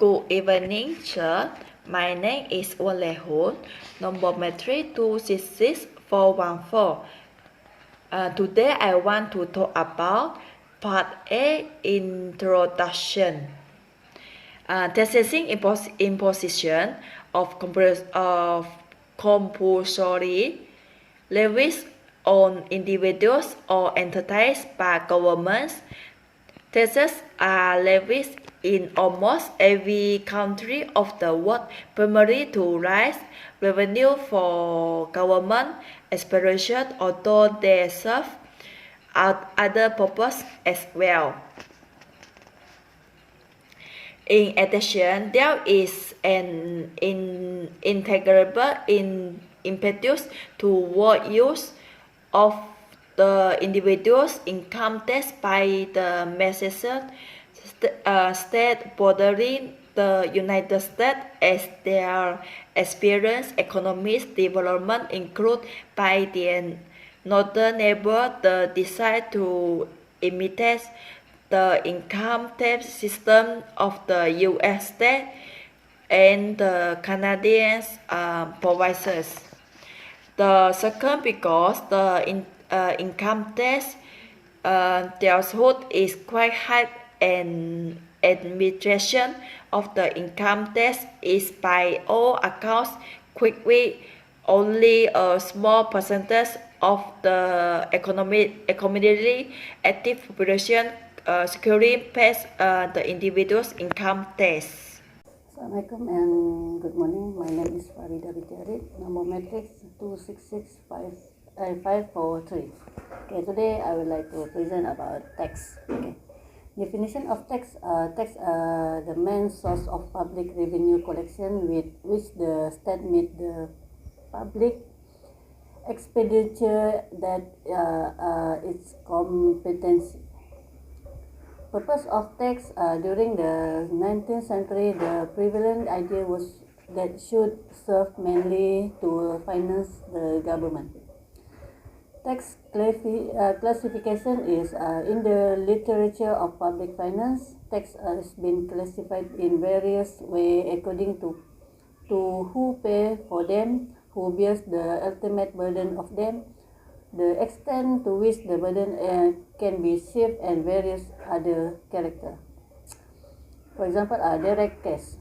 Good evening, sir. My name is Walehun, number metric 266414. Today I want to talk about Part A, Introduction. Discussing imposition of compulsory levies on individuals or entities by governments. Taxes are levied in almost every country of the world, primarily to raise revenue for government expenditures, although they serve other purposes as well. In addition, there is an integrable impetus toward use of the individual's income tax by the Massachusetts state bordering the United States, as their experienced economic development include by their northern neighbor the desire to imitate the income tax system of the U.S. state and the Canadian provinces. The second, because the income tax threshold is quite high, and administration of the income tax is by all accounts quickly only a small percentage of the economically active population securely pays the individual's income tax. Assalamualaikum and good morning. My name is Farida Bitiarit, number matrix 266543. Okay, today I would like to present about tax. Okay. Definition of tax. Tax are the main source of public revenue collection with which the state meet the public expenditure that its competency. Purpose of tax. During the 19th century, the prevalent idea was that should serve mainly to finance the government. Tax classification is in the literature of public finance. Tax has been classified in various ways according to who pay for them, who bears the ultimate burden of them, the extent to which the burden can be shifted, and various other character. For example, direct tax.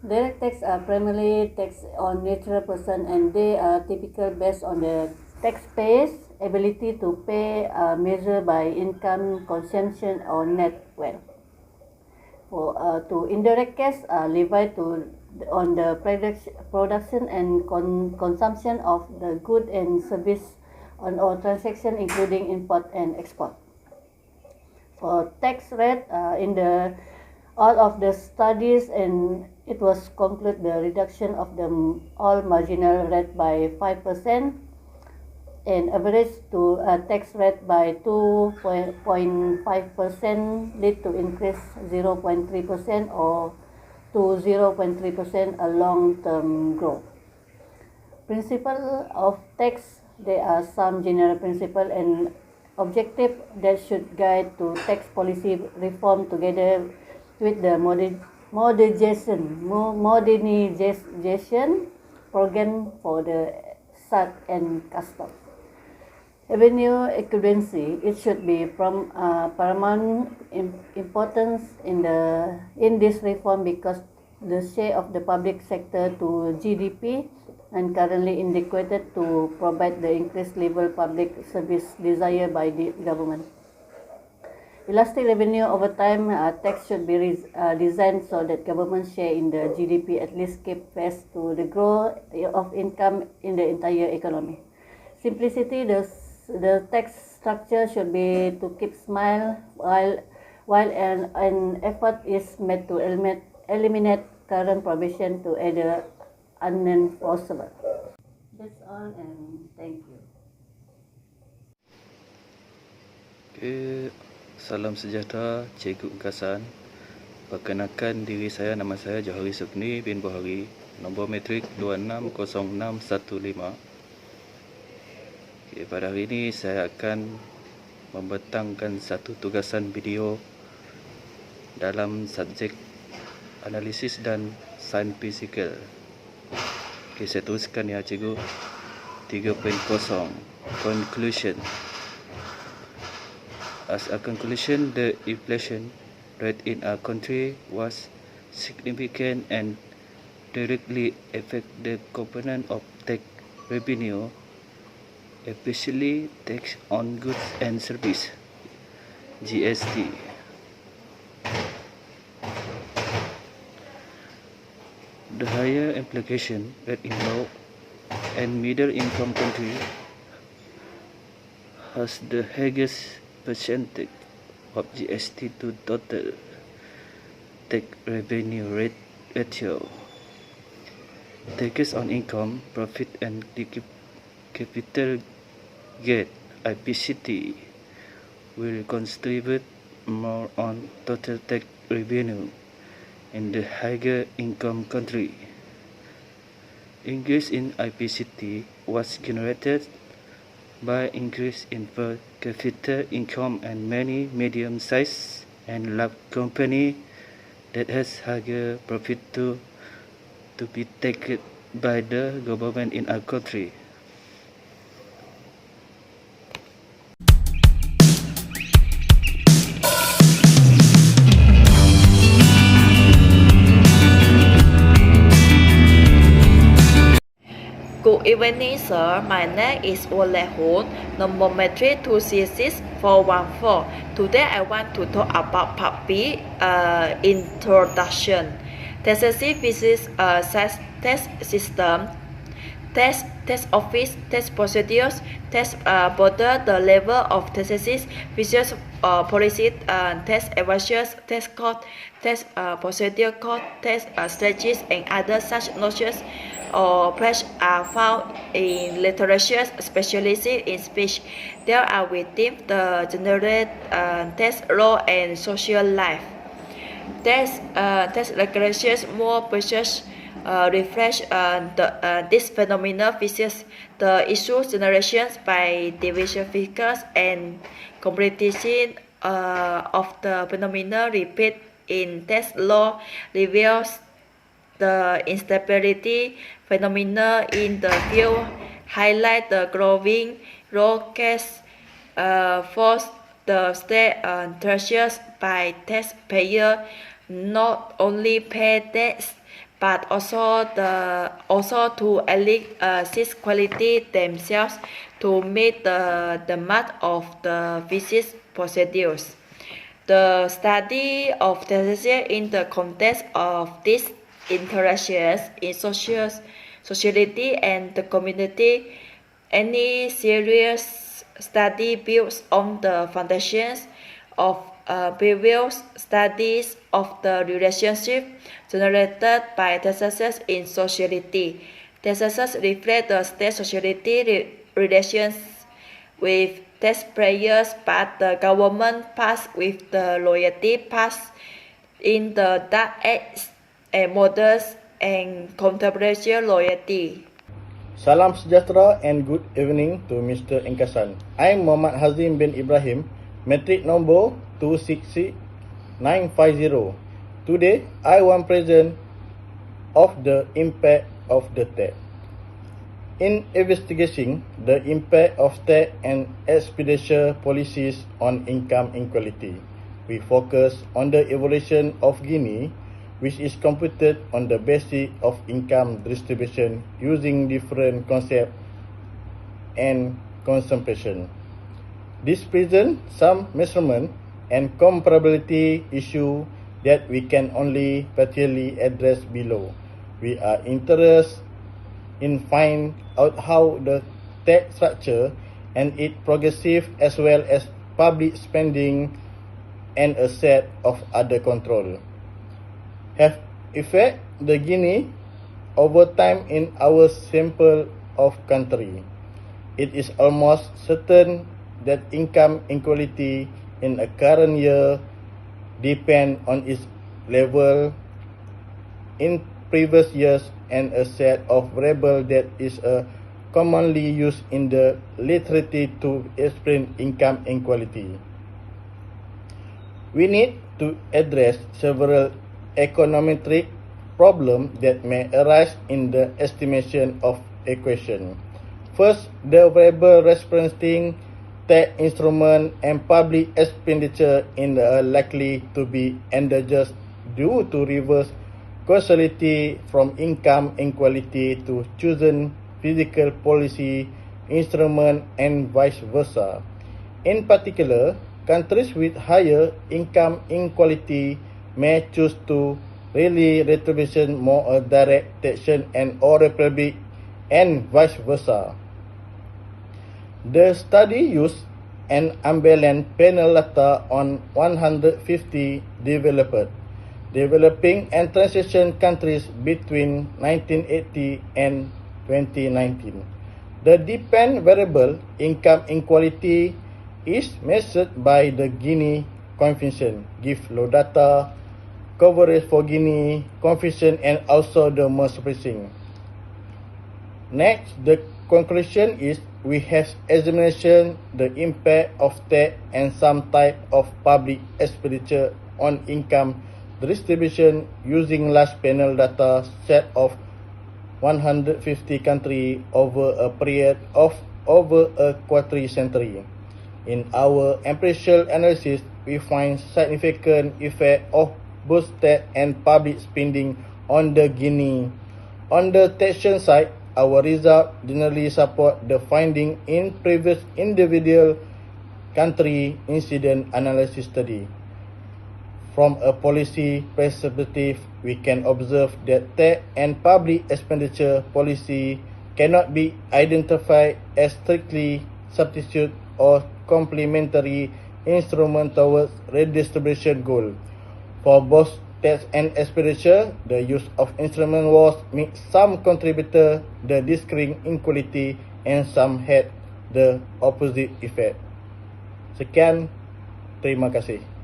Direct tax are primarily tax on natural person, and they are typically based on the taxpayer's ability to pay, measured by income, consumption, or net wealth. To indirect tax levied on the production and consumption of the good and service on all transactions, including import and export. For tax rate, in all of the studies, and it was concluded the reduction of the all marginal rate by 5% and average to a tax rate by 2.5% lead to increase 0.3% or to 0.3% a long-term growth. Principle of tax. There are some general principle and objective that should guide to tax policy reform together with the modernization program for the SAT and custom. Revenue equivalency. It should be from paramount importance in this reform because the share of the public sector to GDP and currently indicated to provide the increased level public service desired by the government. Elastic revenue over time. Tax should be designed so that government share in the GDP at least keep pace to the growth of income in the entire economy. Simplicity. The tax structure should be to keep smile while an effort is made to eliminate current provision to either unenforceable. That's all, and thank you. Okay. Salam sejahtera, Cikgu Ungkasan. Perkenalkan diri saya, nama saya Johari Sukni bin Buhari, nombor matrik 260615. Okay, pada hari ini saya akan membentangkan satu tugasan video dalam subjek analisis dan sains fisikal. Okay, saya teruskan ya cikgu. 3.0 Conclusion. As a conclusion, the inflation rate in our country was significant and directly affect the component of tax revenue, especially tax on goods and service, GST. The higher implication rate in low and middle income country has the highest percentage of GST to total tax revenue rate ratio. Taxes on income, profit and capital gain (IPCT) will contribute more on total tax revenue in the higher income country. Increase in IPCT was generated by increase in per capita income and many medium-sized and large company that has higher profit to be taken by the government in our country. Good evening, sir. My name is Olehun, number matric 266-414. Today I want to talk about part B, introduction. Test physics test system, test office, test procedures, test border, the level of test physics policy, test evaluations, test code, test procedure code, test strategies, and other such notions or pledges are found in literature, especially in speech. There are within the general test law and social life. Test regulations more precise reflect this phenomenon physics, the issue generations by diversification and completion of the phenomenon repeat in test law reveals the instability phenomena in the field, highlight the growing role case for the state treasures by taxpayer not only pay tax but also to elect quality themselves to meet the demand of the physics procedures. The study of taxes in the context of these interactions in society and the community, any serious study builds on the foundations of previous studies of the relationship generated by taxes in society. Taxes reflect the state-society relations with taxpayers, but the government passed with the loyalty passed in the dark age and models and contemporary loyalty. Salam sejahtera and good evening to Mr. Engkasan. I am Muhammad Hazim bin Ibrahim, matric number 266950. Today, I want present of the impact of the tax. In investigating the impact of tax and expenditure policies on income inequality, we focus on the evolution of Guinea, which is computed on the basis of income distribution using different concepts and consumption. This presents some measurement and comparability issue that we can only partially address below. We are interested in finding out how the tax structure and its progressive as well as public spending and a set of other control have affect the Guinea over time in our sample of country. It is almost certain that income inequality in a current year depend on its level in previous years and a set of variables that is commonly used in the literature to explain income inequality. We need to address several econometric problems that may arise in the estimation of equation. First, the variable representing tax instrument and public expenditure are likely to be endangered due to reverse causality from income inequality to chosen fiscal policy instrument and vice versa. In particular, countries with higher income inequality may choose to rely retribution more direct taxation and or republic and vice versa. The study used an unbalanced panel data on 150 developing and transition countries between 1980 and 2019. The dependent variable income inequality is measured by the Gini coefficient, give low data, coverage for Gini coefficient, and also the multiplexing. Next, the conclusion is we have examined the impact of tax and some type of public expenditure on income distribution using large panel data set of 150 countries over a period of over a quarter-century. In our empirical analysis, we find significant effect of both tax and public spending on the Gini. On the taxation side, our results generally support the finding in previous individual country incident analysis study. From a policy perspective, we can observe that tax and public expenditure policy cannot be identified as strictly substitute or complementary instrument towards redistribution goal. For both tax and expenditure, the use of instrument was make some contributor the decreasing inequality and some had the opposite effect. Sekian, terima kasih.